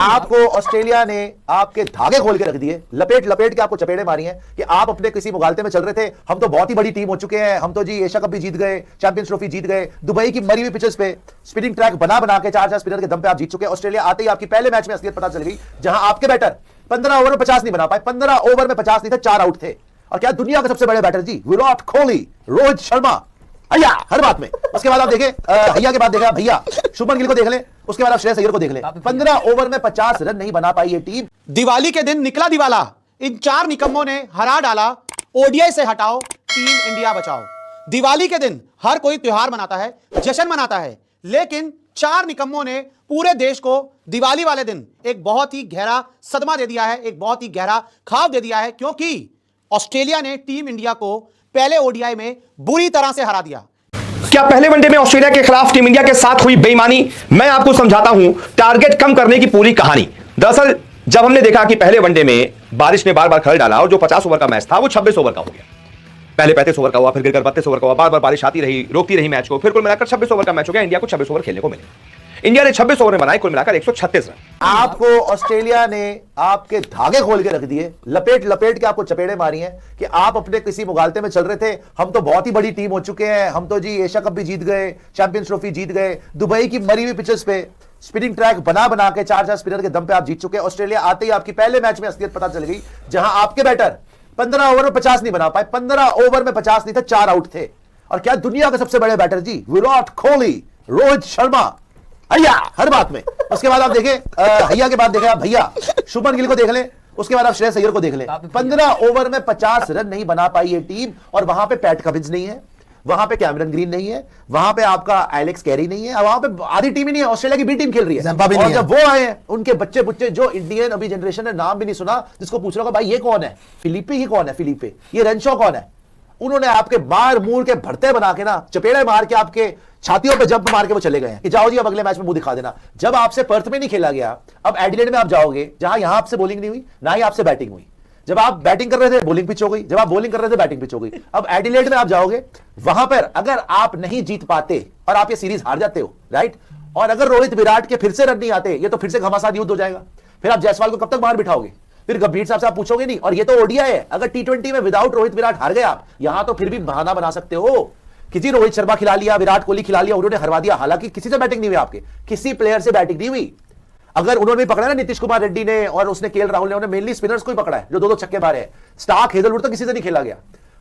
आपको ऑस्ट्रेलिया ने आपके धागे खोल के रख दिए, लपेट लपेट के आपको चपेड़े मारी हैं कि आप अपने किसी मुगालते में चल रहे थे। हम तो बहुत ही बड़ी टीम हो चुके हैं, हम तो जी एशिया कप भी जीत गए, चैंपियंस ट्रॉफी जीत गए, दुबई की मरी हुई पिचेस पे स्पिनिंग ट्रैक बना बना के 4-4 स्पिनर के दम पे आप जीत चुके हैं। ऑस्ट्रेलिया आते ही आपकी पहले मैच में असलियत पता चल गई, जहां आपके बैटर 15 ओवर में 50 नहीं बना पाए। 15 ओवर में 50 नहीं थे, 4 आउट थे। और क्या दुनिया के सबसे बड़े बैटर जी, विराट कोहली, रोहित शर्मा, भैया हर बात में। उसके बाद आप देखें भैया के बाद देखें भैया शुभमन गिल को देख लें, उसके बाद आप श्रेयस अय्यर को देख लें। 15 ओवर में 50 रन नहीं बना पाई ये टीम। दिवाली के दिन निकला दिवाला, इन 4 निकम्मों ने हरा डाला। ओडीआई से हटाओ, टीम इंडिया बचाओ। दिवाली के दिन हर कोई त्योहार मनाता है, जश्न मनाता है, लेकिन 4 निकम्मों ने पूरे देश को दिवाली वाले दिन एक बहुत ही गहरा सदमा दे दिया है, एक बहुत ही गहरा ख्वाब दे दिया है, क्योंकि ऑस्ट्रेलिया ने टीम इंडिया को पहले ओडीआई में बुरी तरह से हरा दिया। क्या पहले वनडे में ऑस्ट्रेलिया के खिलाफ टीम इंडिया के साथ हुई बेईमानी? मैं आपको समझाता हूं टारगेट कम करने की पूरी कहानी। दरअसल जब हमने देखा कि पहले वनडे में बारिश ने बार बार खल डाला और जो 50 ओवर का मैच था वो 26 ओवर का हो गया। पहले 35 ओवर का हुआ, फिर गिरकर 32 ओवर का हुआ, बार बार बारिश आती रही, रोकती रही मैच को, फिर कुल मिलाकर 26 ओवर का मैच हो गया। इंडिया को 26 ओवर खेलने को मिले। इंडिया ने 26 ओवर में बनाए कुल मिलाकर 136 रन। आपको ऑस्ट्रेलिया ने आपके धागे खोल के रख दिए, लपेट लपेट के आपको चपेड़े मारी हैं कि आप अपने किसी मुगालते में चल रहे थे। हम तो बहुत ही बड़ी टीम हो चुके हैं, हम तो जी एशिया कप भी जीत गए, चैंपियंस ट्रॉफी जीत गए, दुबई की मरी हुई पिचेस पे स्पिनिंग ट्रैक बना बना के 4-4 स्पिनर के दम पे आप जीत चुके हैं। ऑस्ट्रेलिया आते ही आपकी पहले मैच में असलियत पता चल गई, जहां आपके बैटर 15 ओवर में 50 नहीं बना पाए। 15 ओवर में 50 नहीं थे, 4 आउट थे। और क्या दुनिया के सबसे बड़े बैटर जी, विराट कोहली, रोहित शर्मा, भैया हर बात में। उसके बाद आप देखें भैया के बाद देखें भैया शुभमन गिल को देख लें, उसके बाद आप श्रेयस अय्यर को देख लें। 15 ओवर में 50 रन नहीं बना पाई ये टीम। और वहां पे पैट कमिंस नहीं है, वहां पे कैमरन ग्रीन नहीं है, वहां पे आपका एलेक्स कैरी नहीं है, वहां पे आधी टीम ही नहीं है। ऑस्ट्रेलिया की बी टीम खेल रही है। और जब वो आए हैं उनके बच्चे बुच्चे जो इंडियन अभी जनरेशन ने नाम भी नहीं सुना, जिसको पूछ रहा होगा भाई ये कौन है, फिलिपे ही कौन है, फिलिपे, ये रेंशो कौन है, उन्होंने आपके मार मूर के भरते बना के ना चपेड़े मार के आपके छातियों पे जंप मार के वो चले गए हैं कि जाओ जी अब अगले मैच में मुंह दिखा देना। जब आपसे पर्थ में नहीं खेला गया, अब एडिलेड में आप जाओगे जहां यहां आपसे बॉलिंग नहीं हुई, ना ही आपसे बैटिंग हुई। जब आप बैटिंग कर रहे थे बॉलिंग पिच हो गई, जब आप बॉलिंग कर रहे थे बैटिंग पिच हो गई। अब एडिलेड में आप जाओगे, वहां पर अगर आप नहीं जीत पाते और आप ये सीरीज हार जाते हो, राइट, और अगर रोहित विराट के फिर से रन नहीं आते, ये तो फिर से घमासान युद्ध हो जाएगा। फिर आप जायसवाल को कब तक बाहर बिठाओगे? फिर गंभीर साहब से आप पूछोगे नहीं। और ये तो ओडीआई है, अगर टी20 में विदाउट रोहित विराट हार गए आप, यहां तो फिर भी बहाना बना सकते हो कि जी रोहित शर्मा खिला लिया, विराट कोहली खिला लिया, उन्होंने हरवा दिया। हालांकि किसी से बैटिंग नहीं हुई, आपके किसी प्लेयर से बैटिंग नहीं हुई। अगर उन्होंने पकड़ा ना नीतीश कुमार रेड्डी ने और उसने केएल राहुल ने, उन्होंने मेनली स्पिनर्स को ही पकड़ा है जो 2-2 छक्के मारे हैं। स्टार्क हेजलवुड तो किसी से नहीं खेला गया।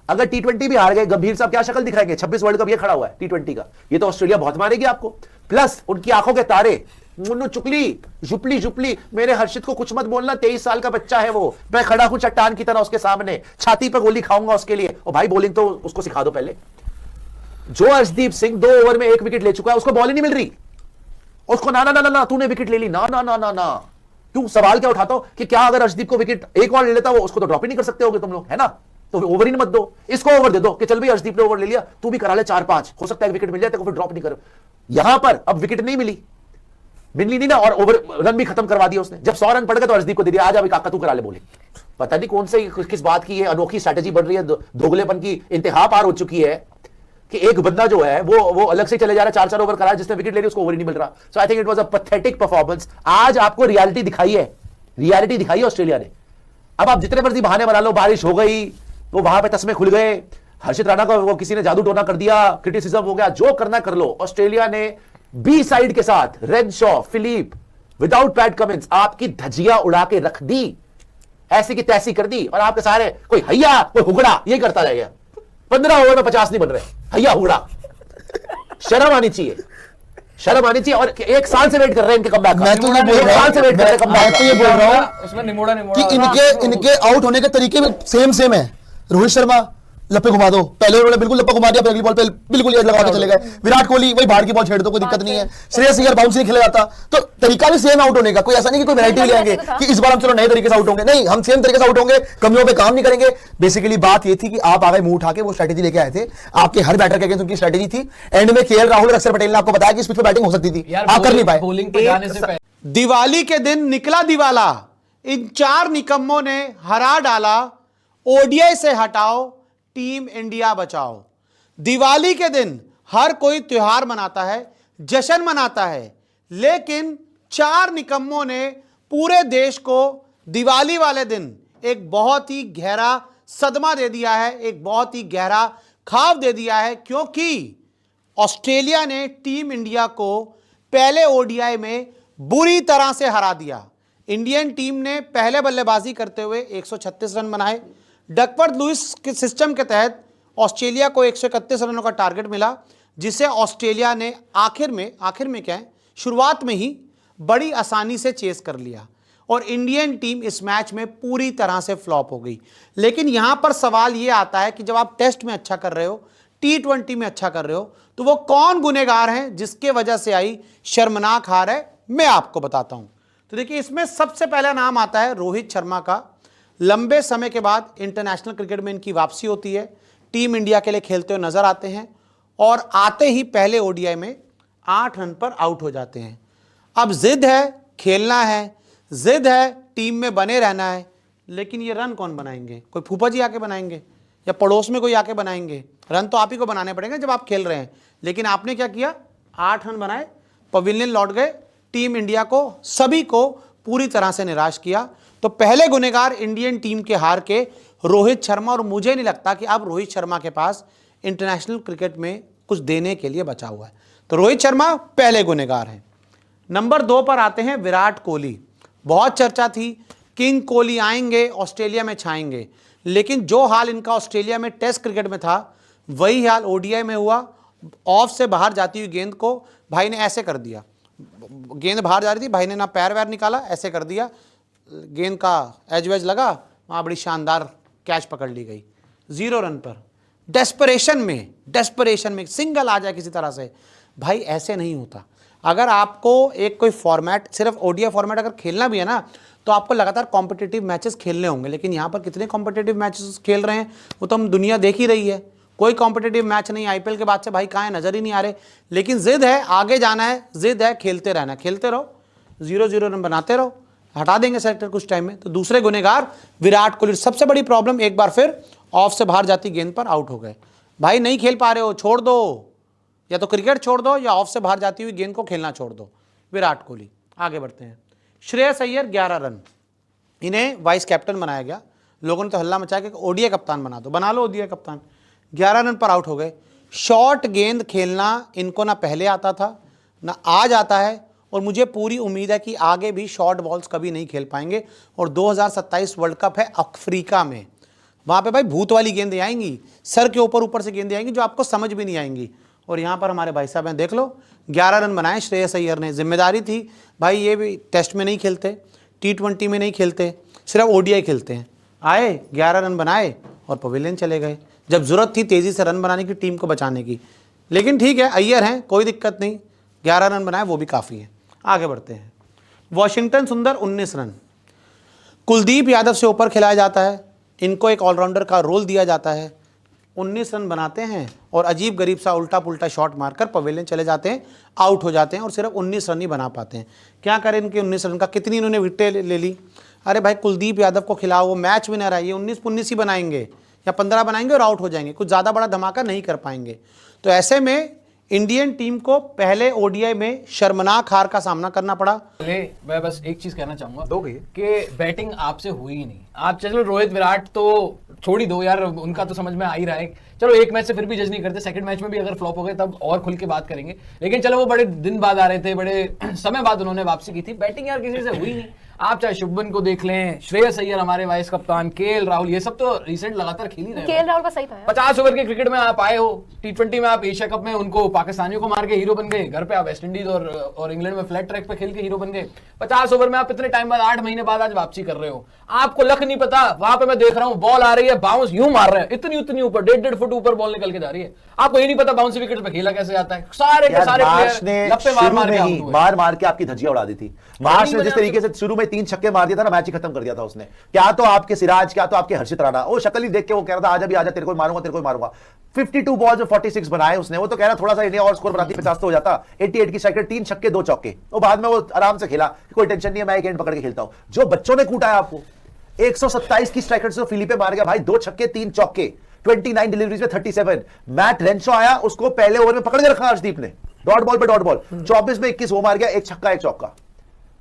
अगर टी20 भी हार गए, गंभीर साहब क्या शक्ल दिखाएंगे? 26 वर्ल्ड कप ये खड़ा हुआ है टी20 का, ये तो ऑस्ट्रेलिया बहुत मारेगी आपको। प्लस उनकी आंखों के तारे, मुन्नू चुकली झुपली झुपली, मेरे हर्षित को कुछ मत बोलना, 23 साल का बच्चा है वो, मैं खड़ा हूं चट्टान की तरह उसके सामने, छाती पर गोली खाऊंगा उसके लिए। और भाई बॉलिंग तो उसको सिखा दो पहले। जो अर्शदीप सिंह 2 ओवर में 1 विकेट ले चुका है, उसको बॉल ही नहीं मिल रही। उसको ना ना ना ना तूने विकेट ले ली, ना ना ना ना ना, क्यों सवाल क्या उठाता हो कि क्या अगर अर्शदीप को विकेट एक और ले लेता वो, उसको तो ड्रॉप ही नहीं कर सकते होगे तुम लोग, है ना? तो ओवर ही मत दो, इसको ओवर दे दो कि चल भाई अर्शदीप ने ओवर ले लिया, तू भी करा ले 4-5, हो सकता है विकेट मिल जाए तो फिर ड्रॉप नहीं करो। यहां पर अब विकेट नहीं मिली, मिली नहीं ना, और ओवर रन भी खत्म करवा दिया उसने। जब 100 रन पड़ गए तो अर्शदीप को दे दिया, आज अभी काका तू करा ले बोले। पता नहीं कौन से किस बात की ये अनोखी स्ट्रेटेजी बन रही है, दोगलेपन की इंतहा पार हो चुकी है कि एक बंदा जो है वो अलग से चले जा रहा है, 4-4 ओवर करा, जिसने विकेट ले ली उसको ओवर ही नहीं मिल रहा। So I think it was a pathetic performance. आज आपको रियलिटी दिखाई है, रियलिटी दिखाई है ऑस्ट्रेलिया ने। अब आप जितने मर्जी बहाने बना लो, बारिश हो गई तो वहां पे तस्मे खुल गए, हर्षित राणा को वो किसी ने जादू टोना कर दिया, क्रिटिसिज्म हो गया, जो करना कर लो। ऑस्ट्रेलिया ने बी साइड के साथ Renshaw, Philip, without Pat Cummins आपकी धजिया उड़ा के रख दी, ऐसी की तैसी कर दी। और आपके सारे कोई हैया कोई हुगड़ा ये करता रह गया। 15 ओवर में 50 नहीं बन रहे, हैया हुगड़ा। शर्म आनी चाहिए, शर्म आनी चाहिए। और 1 साल से वेट कर रहे हैं इनके कमबैक का। मैं तो ये बोल रहा हूं, मैं तो ये बोल रहा हूं उसमें निमोड़ा कि इनके आउट होने के तरीके में सेम है। रोहित शर्मा लप्पे घुमा दो, पहले उन्होंने बिल्कुल लप्पा घुमा दिया, अगली बॉल पे बिल्कुल एज लगा के चले गए। विराट कोहली वही बाहर की बॉल छेड़ दो, कोई दिक्कत नहीं है। श्रेयस अय्यर बाउंस नहीं खेला जाता, तो तरीका भी सेम आउट होने का। कोई ऐसा नहीं कि कोई वैरायटी ले आएंगे कि इस बार हम चलो नए तरीके से आउट होंगे, नहीं, हम सेम तरीके से आउट होंगे, कमियों पे काम नहीं करेंगे। बेसिकली बात ये थी कि आप आ गए मुंह उठा के, वो स्ट्रेटेजी लेके आए थे, आपके हर बैटर के अगेंस्ट उनकी स्ट्रेटेजी थी। एंड में केएल राहुल और अक्षर पटेल ने आपको बताया कि इस पिच पे बैटिंग हो सकती थी, आप कर नहीं पाए। बॉलिंग पे जाने से पहले दिवाली के दिन निकला दिवाला, इन 4 निकम्मों ने हरा डाला। ओडीआई से हटाओ, टीम इंडिया बचाओ। दिवाली के दिन हर कोई त्योहार मनाता है, जश्न मनाता है, लेकिन 4 निकम्मों ने पूरे देश को दिवाली वाले दिन एक बहुत ही गहरा सदमा दे दिया है, एक बहुत ही गहरा खाव दे दिया है, क्योंकि ऑस्ट्रेलिया ने टीम इंडिया को पहले ओडीआई में बुरी तरह से हरा दिया। इंडियन टीम ने पहले बल्लेबाजी करते हुए 136 रन बनाए। डकवर्थ लुइस के सिस्टम के तहत ऑस्ट्रेलिया को 131 रनों का टारगेट मिला, जिसे ऑस्ट्रेलिया ने आखिर में क्या है, शुरुआत में ही बड़ी आसानी से चेस कर लिया और इंडियन टीम इस मैच में पूरी तरह से फ्लॉप हो गई। लेकिन यहां पर सवाल यह आता है कि जब आप टेस्ट में अच्छा कर रहे हो, T20 में अच्छा कर रहे हो, तो वो कौन गुनहगार हैं जिसके वजह से आई शर्मनाक हार है, मैं आपको बताता हूं। तो देखिए, इसमें सबसे पहला नाम आता है रोहित शर्मा का। लंबे समय के बाद इंटरनेशनल क्रिकेट में इनकी वापसी होती है, टीम इंडिया के लिए खेलते हुए नजर आते हैं और आते ही पहले ओडीआई में 8 रन पर आउट हो जाते हैं। अब जिद है, खेलना है, जिद है, टीम में बने रहना है, लेकिन ये रन कौन बनाएंगे? कोई फूफा जी आके बनाएंगे या पड़ोस में कोई आके बनाएंगे? रन तो आप ही को बनाने पड़ेंगे जब आप खेल रहे हैं। लेकिन आपने क्या किया? 8 रन बनाए, पवेलियन लौट गए, टीम इंडिया को सभी को पूरी तरह से निराश किया। तो पहले गुनहगार इंडियन टीम के हार के रोहित शर्मा, और मुझे नहीं लगता कि अब रोहित शर्मा के पास इंटरनेशनल क्रिकेट में कुछ देने के लिए बचा हुआ है। तो रोहित शर्मा पहले गुनहगार हैं। नंबर 2 पर आते हैं विराट कोहली। बहुत चर्चा थी, किंग कोहली आएंगे, ऑस्ट्रेलिया में छाएंगे, लेकिन जो हाल इनका ऑस्ट्रेलिया में टेस्ट क्रिकेट में था, वही हाल ओडीआई में हुआ। ऑफ से बाहर जाती हुई गेंद को भाई ने ऐसे कर दिया, गेंद बाहर जा रही थी, भाई ने ना पैर वैर निकाला, ऐसे कर दिया, गेंद का एज वेज लगा, वहाँ बड़ी शानदार कैच पकड़ ली गई 0 रन पर। डेस्परेशन में सिंगल आ जाए किसी तरह से, भाई ऐसे नहीं होता। अगर आपको एक कोई फॉर्मेट, सिर्फ ओडीआई फॉर्मेट अगर खेलना भी है ना, तो आपको लगातार कॉम्पिटिटिव मैचेस खेलने होंगे। लेकिन यहाँ पर कितने कॉम्पिटिटिव मैचेस खेल रहे हैं वो तो हम दुनिया देख ही रही है। कोई कॉम्पिटिटिव मैच नहीं, आईपीएल के बाद से भाई कहाँ है, नजर ही नहीं आ रहे। लेकिन जिद है, आगे जाना है, जिद है, खेलते रहना, खेलते रहो, 0-0 रन बनाते रहो, हटा देंगे सेलेक्टर कुछ टाइम में। तो दूसरे गुनहगार विराट कोहली। सबसे बड़ी प्रॉब्लम, एक बार फिर ऑफ से बाहर जाती गेंद पर आउट हो गए। भाई नहीं खेल पा रहे हो, छोड़ दो, या तो क्रिकेट छोड़ दो या ऑफ से बाहर जाती हुई गेंद को खेलना छोड़ दो। विराट कोहली। आगे बढ़ते हैं। श्रेयस अय्यर 11 रन, इन्हें वाइस कैप्टन बनाया गया। लोगों ने तो हल्ला मचाया कि ओडीआई कप्तान बना दो, बना लो ओडीआई कप्तान। 11 रन पर आउट हो गए। शॉर्ट गेंद खेलना इनको ना पहले आता था ना आज आता है, और मुझे पूरी उम्मीद है कि आगे भी शॉर्ट बॉल्स कभी नहीं खेल पाएंगे। और 2027 वर्ल्ड कप है अफ्रीका में, वहाँ पे भाई भूत वाली गेंदें आएंगी, सर के ऊपर से गेंदें आएंगी जो आपको समझ भी नहीं आएंगी। और यहाँ पर हमारे भाई साहब हैं, देख लो, 11 रन बनाए श्रेयस अय्यर ने। जिम्मेदारी थी भाई, ये भी टेस्ट में नहीं खेलते, T20 में नहीं खेलते, सिर्फ ओडीआई खेलते हैं। आए, 11 रन बनाए और पवेलियन चले गए, जब जरूरत थी तेजी से रन बनाने की, टीम को बचाने की। लेकिन ठीक है, अय्यर हैं, कोई दिक्कत नहीं, 11 रन बनाए वो भी काफ़ी है। आगे बढ़ते हैं। वॉशिंगटन सुंदर 19 रन। कुलदीप यादव से ऊपर खिलाया जाता है, इनको एक ऑलराउंडर का रोल दिया जाता है। 19 रन बनाते हैं और अजीब गरीब सा उल्टा पुल्टा शॉट मारकर पवेलियन चले जाते हैं, आउट हो जाते हैं और सिर्फ 19 रन ही बना पाते हैं। क्या करें इनके 19 रन का? कितनी इन्होंने विकेटें ले ली। अरे भाई कुलदीप यादव को खिलाओ, वो मैच विनर है, ये 19 ही बनाएंगे या 15 बनाएंगे और आउट हो जाएंगे, कुछ ज़्यादा बड़ा धमाका नहीं कर पाएंगे। तो ऐसे में इंडियन टीम को पहले ओडीआई में शर्मनाक हार का सामना करना पड़ा। मैं बस एक चीज कहना चाहूंगा कि बैटिंग आपसे हुई ही नहीं। आप चलो रोहित विराट तो छोड़ ही दो यार, उनका तो समझ में आ ही रहा है। चलो एक मैच से फिर भी जज नहीं करते, सेकंड मैच में भी अगर फ्लॉप हो गए तब और खुल के बात करेंगे। लेकिन चलो वो बड़े दिन बाद आ रहे थे, बड़े समय बाद उन्होंने वापसी की थी। बैटिंग यार किसी से हुई नहीं। आप चाहे शुभमन को देख लें, श्रेयस अय्यर हमारे वाइस कप्तान, केएल राहुल, ये सब तो रिसेंट लगातार खेल ही रहे हैं। केएल राहुल का सही था। 50 ओवर के क्रिकेट में आप आए हो, T20 में आप एशिया कप में उनको पाकिस्तानियों को मार के हीरो बन गए, घर पे आप वेस्ट इंडीज और इंग्लैंड में फ्लैट ट्रैक पे खेल के हीरो बन गए। 50 ओवर में आप इतने टाइम बाद, 8 महीने बाद आज वापसी कर रहे हो। आपको लक नहीं पता, वहां पे मैं देख रहा हूं बॉल आ रही है, बाउंस यूं मार रहे हैं, इतनी ऊपर 1.5 फुट ऊपर बॉल निकल के जा रही है। आपको ये नहीं पता बाउंस विकेट पे खेला कैसे जाता है। सारे के सारे प्लेयर लप्पे मार के आपकी धज्जियां उड़ा दी थी। मार्च ने जिस तरीके से शुरू में 3 छक्के मार दिया था ना, मैच ही खत्म कर दिया था उसने। क्या तो आपके सिराज, क्या तो आपके हर्षित राणा, वो शक्ल ही देख के वो कह रहा था आजा भी आजा, तेरे को मारूंगा। 52 बॉल्स में 46 बनाए उसने। वो तो कह रहा थोड़ा सा इंडिया और स्कोर बनाती 50 तो हो जाता। 88 की स्ट्राइक, 3 छक्के 2 चौके। वो बाद में वो आराम से खेला, कोई टेंशन नहीं है, मैं एक एंड पकड़ के खेलता हूं। जो बच्चों ने कूटा है आपको, 127 की स्ट्राइक से फिलिपे मार गया भाई, 2 छक्के 3 चौके, 29 डिलीवरीज में 37। मैट रेंशो आया, उसको पहले ओवर में पकड़ के रखा हर्षदीप ने, डॉट बॉल पे डॉट बॉल, 24 में 21 वो मार गया, 1 छक्का 1 चौका।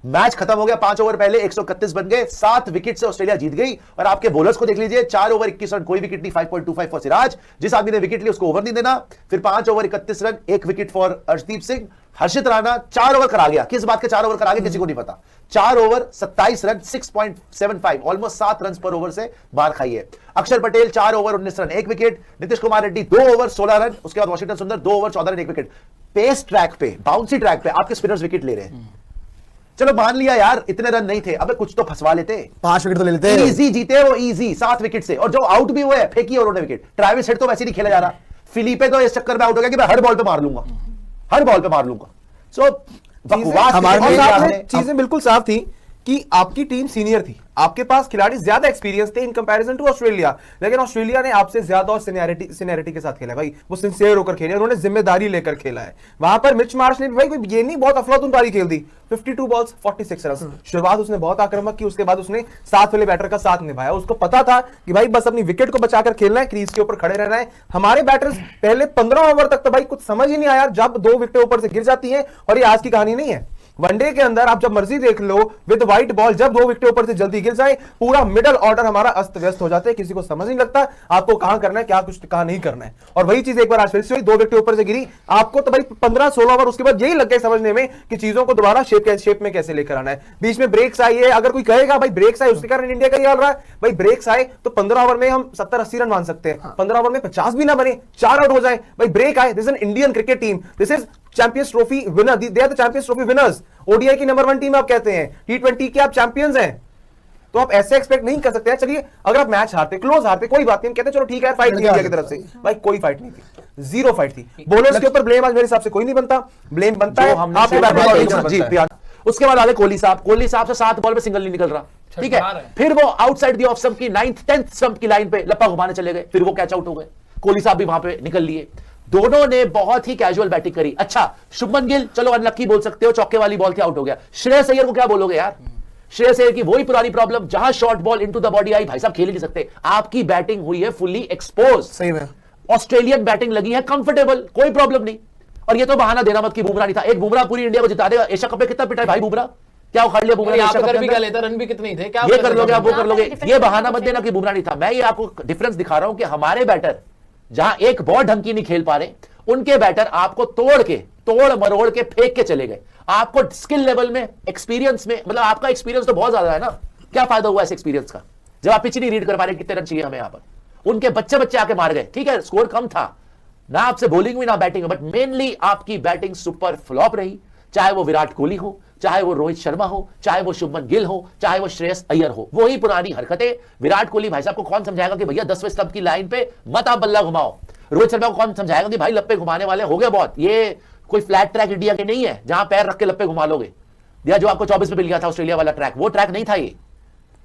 मैच खत्म हो गया, 5 ओवर पहले 131 बन गए, 7 विकेट से ऑस्ट्रेलिया जीत गई। और आपके बॉलर्स को देख लीजिए, 4 ओवर 21 रन, कोई विकेट नहीं, 5.25 फॉर सिराज। जिस आदमी ने विकेट ली उसको ओवर नहीं देना। फिर 5 over 31 run, 1 wicket for Arshdeep Singh. Harshit Rana 4 over करा गया, किस बात के 4 ओवर करा गया किसी को नहीं पता। 4 ओवर 27 रन, 6.75, ऑलमोस्ट 7 रन पर ओवर से मार खाई है। Axar Patel 4 over 19 run, 1 wicket. Nitish Kumar Reddy 2 over 16 run, उसके बाद Washington Sundar 2 over 14 run, 1 wicket. Pace track पे, बाउंसी ट्रैक पे आपके स्पिनर्स विकेट ले रहे हैं। चलो मान लिया यार इतने रन नहीं थे, अबे कुछ तो फंसवा लेते। 5 विकेट तो ले लेते। इजी जीते वो, इजी 7 विकेट से। और जो आउट भी हुए है, फेंकी और उन्होंने विकेट। ट्रेविस हेड तो वैसे नहीं खेला जा रहा। फिलिपे तो इस चक्कर में आउट हो गया कि मैं हर बॉल पे मार लूंगा, हर बॉल पे मार लूंगा। सो चीजें बिल्कुल साफ थी कि आपकी टीम सीनियर थी, आपके पास खिलाड़ी ज्यादा एक्सपीरियंस थे इन कंपैरिजन टू ऑस्ट्रेलिया। लेकिन ऑस्ट्रेलिया ने आपसे ज्यादा और सीनियरिटी के साथ खेला भाई, वो सिंसियर होकर खेले, उन्होंने जिम्मेदारी लेकर खेला है। वहां पर मिच मार्श ने भाई ये नहीं बहुत अफलातून पारी खेल दी, 52 बॉल्स 46 रन। शुरुआत उसने बहुत आक्रामक की, उसके बाद उसने साथ वाले बैटर का साथ निभाया। उसको पता था कि भाई बस अपनी विकेट को बचाकर खेलना है, क्रीज के ऊपर खड़े रहना है। हमारे बैटर्स पहले 15 ओवर तक तो भाई कुछ समझ ही नहीं आया, जब 2 विकेट ऊपर से गिर जाती है। और ये आज की कहानी नहीं है, वनडे के अंदर आप जब मर्जी देख लो, विद व्हाइट बॉल जब 2 विकेट ऊपर से जल्दी गिर जाए, पूरा मिडल ऑर्डर हमारा अस्त व्यस्त हो जाता है। किसी को समझ नहीं लगता आपको कहां करना है, क्या कुछ कहां नहीं करना है। और वही चीज एक बार आज फिर से हुई, 2 विकेट ऊपर से गिरी। आपको तो भाई 15-16 ओवर उसके बाद यही लग गए समझने में कि चीजों को दोबारा शेप में कैसे लेकर आना है। बीच में ब्रेक्स आई है, अगर कोई कहेगा भाई ब्रेक्स आए उसके कारण इंडिया का ये हाल रहा है, भाई ब्रेक्स आए तो 15 ओवर में हम 70-80 रन मान सकते हैं। 15 ओवर में 50 भी ना बने, 4 आउट हो जाए, भाई ब्रेक आए। This is an Indian cricket team, this is champions trophy winner, they are the champions trophy winners. ODI की नंबर 1 टीम आप कहते हैं, T20 के आप चैंपियंस हैं, तो आप ऐसे एक्सपेक्ट नहीं कर सकते हैं। चलिए अगर आप मैच हारते, क्लोज हारते, कोई बात नहीं, कहते चलो ठीक है, फाइट थी इंडिया की तरफ से। भाई कोई फाइट नहीं थी, 0 फाइट थी। बॉलर्स के ऊपर ब्लेम आज मेरे हिसाब से कोई नहीं बनता, ब्लेम बनता है आपके बैटिंग। उसके बाद आगे कोहली साहब से 7 बॉल पे सिंगल नहीं निकल रहा, ठीक है। फिर वो आउटसाइड दी ऑफ स्टंप की 9th 10th स्टंप की लाइन पे लप्पा घुमाने चले गए, फिर वो कैच आउट हो गए। कोहली साहब भी वहां पे निकल लिए। दोनों ने बहुत ही कैजुअल बैटिंग करी। अच्छा शुभमन गिल चलो अनलक्की बोल सकते हो, चौके वाली बॉल थी, आउट हो गया। श्रेयस अय्यर को क्या बोलोगे यार? श्रेयस अय्यर की वही पुरानी प्रॉब्लम, जहां short ball into the body आई, भाई साहब खेल ही नहीं सकते। आपकी बैटिंग हुई है फुल्ली एक्सपोज, सही में ऑस्ट्रेलियन बैटिंग लगी है कंफर्टेबल, कोई प्रॉब्लम नहीं। और ये तो बहाना देना मत कि बुमराह नहीं था। एक बुमराह पूरी इंडिया को जिता देगा। एशिया कप में कितना पिटा है भाई बुमराह, क्या उखाड़ लिया बुमराह? रन भी कितने थे, क्या ये कर लोगे आप, वो कर लोगे। ये बहाना मत देना कि बुमराह नहीं था। मैं ये आपको डिफरेंस दिखा रहा हूं कि हमारे बैटर जहां एक बॉल ढंग की नहीं खेल पा रहे, उनके बैटर आपको तोड़ मरोड़ के फेंक के चले गए। आपको स्किल लेवल में, एक्सपीरियंस में, मतलब आपका एक्सपीरियंस तो बहुत ज्यादा है ना, क्या फायदा हुआ इस एक्सपीरियंस का जब आप पिच नहीं रीड कर पा रहे कितने रन चाहिए हमें। यहां पर उनके बच्चे आके मार गए, ठीक है स्कोर कम था ना, आपसे बॉलिंग हुई ना बैटिंग, बट मेनली आपकी बैटिंग सुपर फ्लॉप रही। चाहे वो विराट कोहली हो, चाहे वो रोहित शर्मा हो, चाहे वो शुभमन गिल हो, चाहे वो श्रेयस अय्यर हो, वही पुरानी हरकतें। विराट कोहली भाई साहब को कौन समझाएगा कि भैया 10वें स्टंप की लाइन पे मत आप बल्ला घुमाओ। रोहित शर्मा को कौन समझाएगा कि भाई लप्पे घुमाने वाले हो गए बहुत, ये कोई फ्लैट ट्रैक इंडिया के नहीं है जहां पैर रख के लप्पे घुमा लोगे। या जो आपको 24 में मिल गया था ऑस्ट्रेलिया वाला ट्रैक, वो ट्रैक नहीं था। ये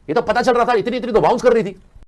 तो पता चल रहा था, इतनी तो बाउंस कर रही थी।